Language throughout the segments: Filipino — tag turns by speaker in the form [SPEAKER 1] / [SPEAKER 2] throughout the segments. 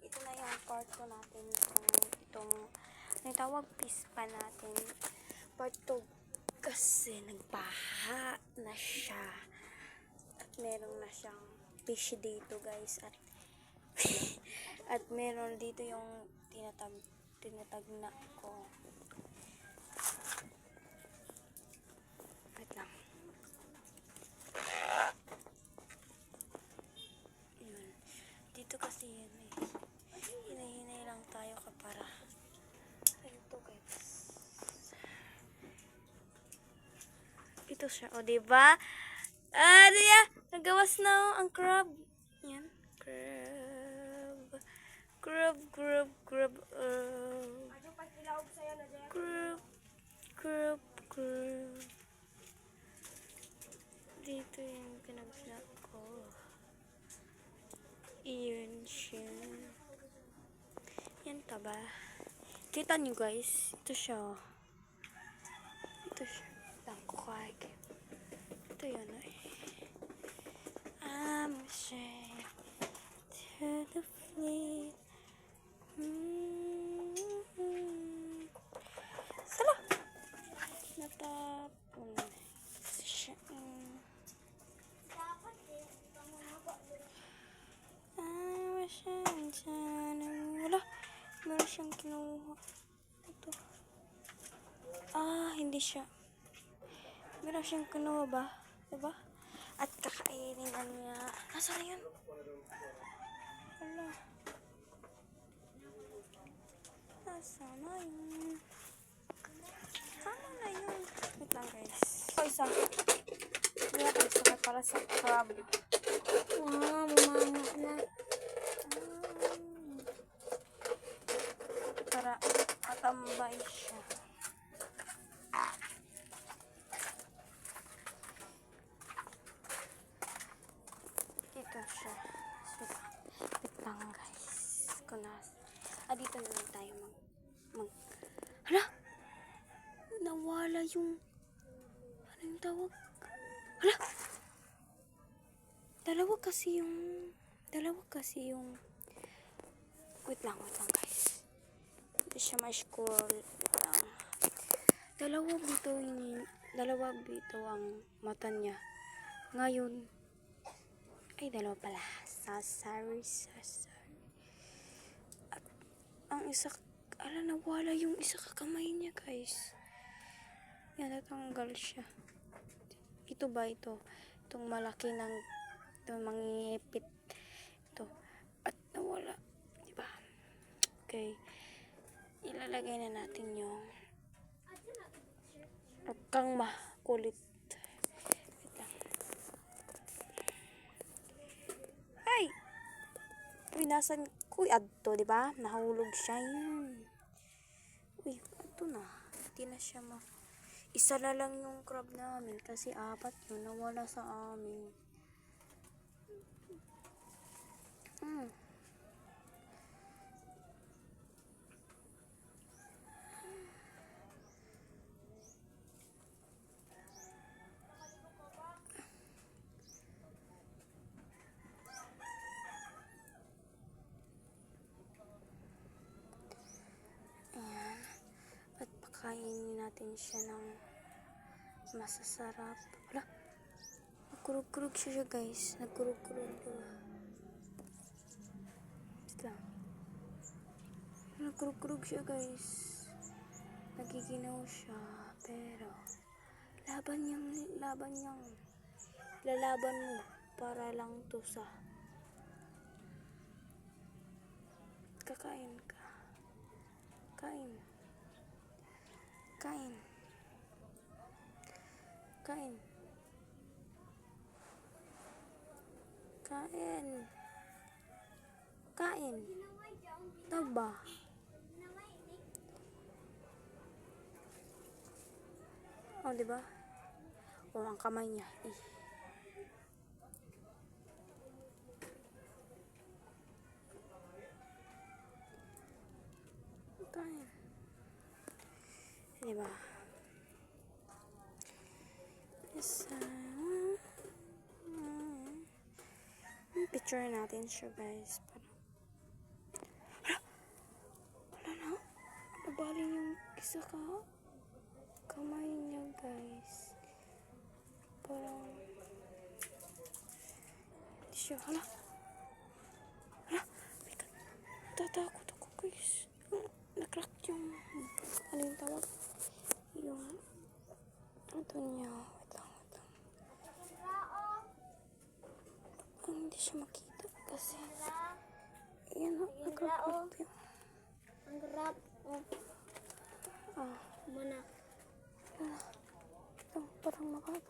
[SPEAKER 1] ito na yung part 2 natin. Itong tawag pispa natin. Part 2 kasi nagbaha na siya. At meron na siyang fish dito guys. At meron dito yung tinatag na ko. Wait lang. Yun. Dito kasi yan eh. Hinay-hinay lang tayo para. Ito guys. Ito siya. O diba? Diya! Nagawas na ang crab. Yan. Crab. Crab. Crab. Dito yung pinagla ko. Iyon siya. Yan taba. Kita nyo guys. Ito siya. Langkukag. Ito yun eh. I'm ashamed to the fleet. Sala! Natapon. Siya. I'm ashamed to wala. Meron siyang kinuha. Ito. Hindi siya. Meron siyang kinuha ba? Diba? At kakainin na niya. Nasaan na yun? Wala. Nasaan na yun? Sana na yun. Wait lang guys. Isa. Hindi natin sakit para sa crab. Wow, mamana na. Para matambay siya. Ito siya. Wait lang guys. Dito na lang tayo hala! Nawala yung ano yung tawag? Hala! Dalawa kasi yung wait lang guys. Hindi siya ma-scroll. Dalawa dito ang mata niya. Ngayon ay dalawa pala. Sorry. At ang isa, nawala yung isa kakamay niya guys. Yan, natanggal siya. Ito ba ito? Itong malaki ng itong mangingipit. Ito. At nawala. Diba? Okay. Ilalagay na natin yung huwag kang makulit. Uy, nasan? Uy, adto, diba? Nahulog siya yun. Uy, adto na. Hindi na siya isa na lang yung crab namin kasi 4 yun nawala sa amin. Kainin natin siya ng masasarap. Wala. Nagkurug-kurug siya guys. Nagkurug-kurug. Nagkurug-kurug siya guys. Nagiginaw siya. Pero laban niyang lalaban mo para lang to sa kakain ka. Kain. Taba. Diba? Ang kamay niya. Kain. Diba? Picture natin siya guys. Nabali yung isa kamay niya, guys. Parang hindi siya. Hala. Tatakot ako, guys. Nakrack yung ano yung tawag? Yung ito niya. Wait lang. Hindi siya makita kasi yan o, nakrack yung
[SPEAKER 2] Ang grab. Mana?
[SPEAKER 1] Ito, parang mababa.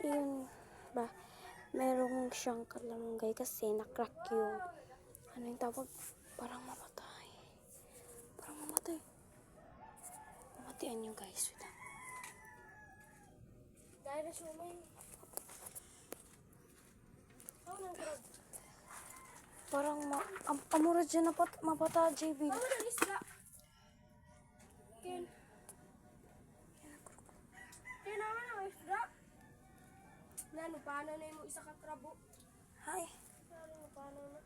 [SPEAKER 1] Yun ba, merong siyang kalamgay kasi nakrack yung ano yung tawag, parang mamatay. Mamatayan nyo, guys. Wait lang.
[SPEAKER 2] Dahil na sumay.
[SPEAKER 1] Parang amura dyan mapata, JB.
[SPEAKER 2] Ano ng isda? Ken naman ang isda. Nano, paano na yung isa ka krabo?
[SPEAKER 1] Hi.
[SPEAKER 2] Nano, paano na?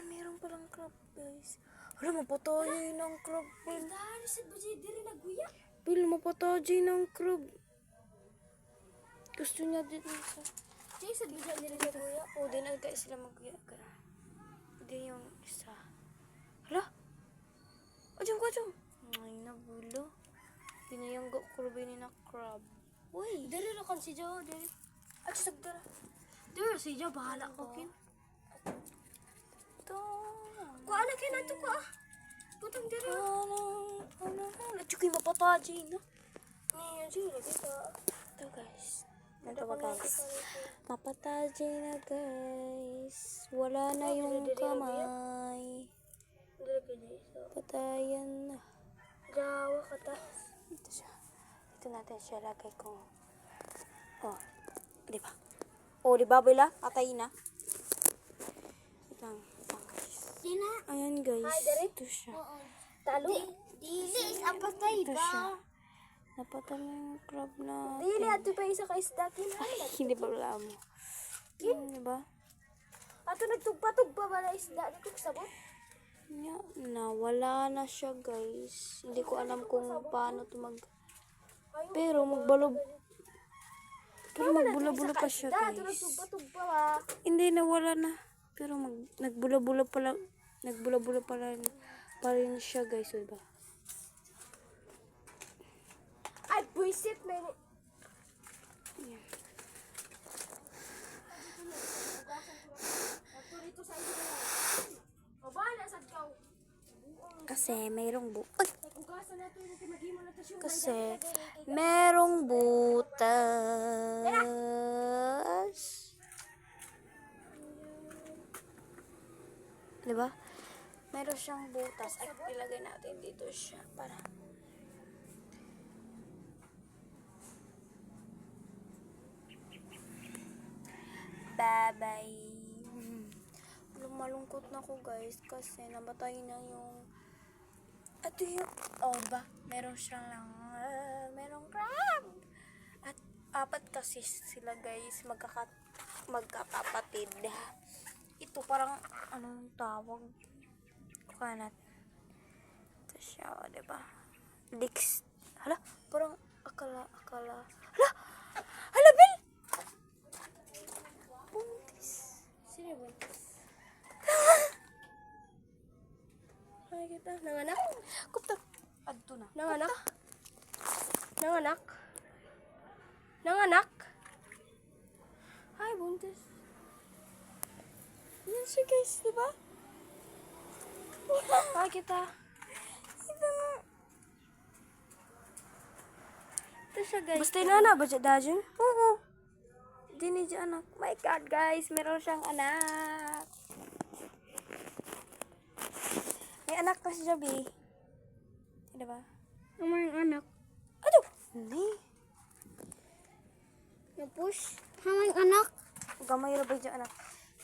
[SPEAKER 1] Meron palang crab, guys. Hala, mapatay ng crab.
[SPEAKER 2] Dahil sa budget diri naguya.
[SPEAKER 1] Bil, mapatay ng crab. Gusto niya din isa.
[SPEAKER 2] Di sa budget diri naguya.
[SPEAKER 1] O, di na guys sila mag-iyaga. Hindi yung isa. Hala! Ajong. Ay, nabulo. Hindi na yung kurbi ni na crab.
[SPEAKER 2] Uy, diri ra kan si Jo, diri. At sagdara. Diri si Jo bahala ko kin.
[SPEAKER 1] Ito.
[SPEAKER 2] Kuha na kinato ko ah. Putang diri.
[SPEAKER 1] Ano. Achuki mapatay na.
[SPEAKER 2] Ni diri dito.
[SPEAKER 1] Ito, guys. Ito ba, guys? Mapatay na, guys. Wala na yung kamay.
[SPEAKER 2] Diri ka dito.
[SPEAKER 1] Patayan na.
[SPEAKER 2] Jawa ka ta.
[SPEAKER 1] Ito siya. Ito natin siya lagay kung... Oh. Di ba? Oh, di ba, Bella? Patay na. Ito, guys.
[SPEAKER 2] Sina?
[SPEAKER 1] Ayan, guys.
[SPEAKER 2] Hi, dere.
[SPEAKER 1] Ito siya.
[SPEAKER 2] Oo. Talo. Dili apatay
[SPEAKER 1] Ito
[SPEAKER 2] ba?
[SPEAKER 1] siya. Napatay na yung crab na.
[SPEAKER 2] Dili ato pa isa ka isda kin.
[SPEAKER 1] Hindi ba wala mo? Di ba?
[SPEAKER 2] Ato nagtugpa-tugpa ba na isda dito sa sabot?
[SPEAKER 1] Nawala na siya, guys. Hindi ko alam kung paano to pero magbula pa siya, guys.
[SPEAKER 2] Ato nagtugpa-tugpa ba?
[SPEAKER 1] Hindi, nawala na. Pero nagbula-bula pa rin siya, guys. Diba?
[SPEAKER 2] Ay, buisit na yun.
[SPEAKER 1] Yan. Kasi mayroong butas. Diba? Meron siyang butas. Ay, ilagay natin dito siya para bye-bye. Malungkot na ako, guys, kasi namatay na yung diba? Meron siyang lang merong crab. At 4 kasi sila, guys, magkakapatid. Ito parang anong tawag? Kanat. Ito siya, diba? Dix. Hala, parang akala. Hala, Bill! Buntis.
[SPEAKER 2] Sino buntis? Ay, kita. Nanganak?
[SPEAKER 1] Kupta. Adto na.
[SPEAKER 2] Nanganak? Ay, buntis.
[SPEAKER 1] Yan siya, guys, diba?
[SPEAKER 2] Ay, kita.
[SPEAKER 1] Ito siya, guys.
[SPEAKER 2] Basta na ba siya dajin?
[SPEAKER 1] Oo. Dini siya anak. My God, guys. Meron siyang anak. May anak na si Jabi. Diba?
[SPEAKER 2] Ang mga anak.
[SPEAKER 1] Ano? Hindi.
[SPEAKER 2] Na-push. Hamang anak.
[SPEAKER 1] Gamay ra ba dyan, anak?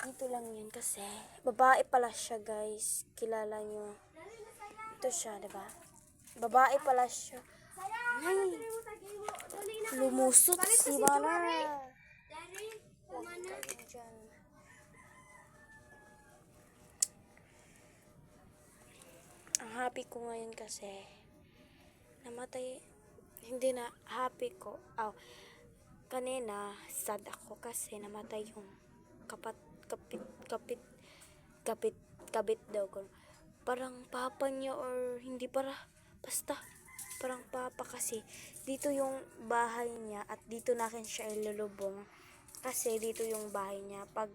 [SPEAKER 1] Dito lang yan kasi. Babae pala siya, guys. Kilala nyo. Ito siya, diba? Babae pala siya. Ay, lumusot si Bala. Huwag kayo dyan. Ang happy ko ngayon kasi namatay. Hindi na happy ko. Kanina sad ako kasi namatay yung kapit daw ko. Parang papa niya or hindi basta parang papa kasi dito yung bahay niya at dito nakin siya ilulubong kasi dito yung bahay niya. Pag